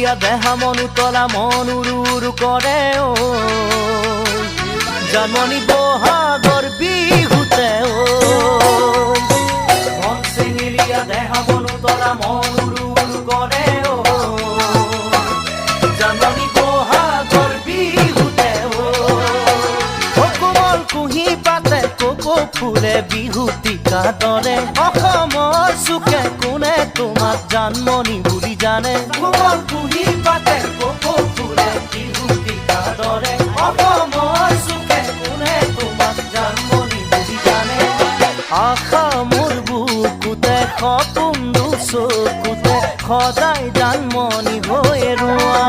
চেঙেলীয়া দেহা মন উতলা মন উৰু উৰু কৰে ঐ জানমণি বহাগৰ বিহুতে ঐ মন চেঙেলীয়া দেহা মন উতলা মন উৰু উৰু কৰে ঐ জানমণি বহাগৰ বিহুতে ঐ কোমল কুঁহি পাতে কোকো ফুলে বিহুতিকা দৰে অসমৰ চুকে কোনে তোমাক জানমণি বুলি জানে কোমল কুঁহি পাতে কোকো ফুলে বিহুতিকা দৰে অসমৰ চুকে কোনে তোমাক জানমণি বুলি জানে আশা মোৰ বুকুতে সপোন চকুতে সদায় জানমণি হৈ ৰোৱা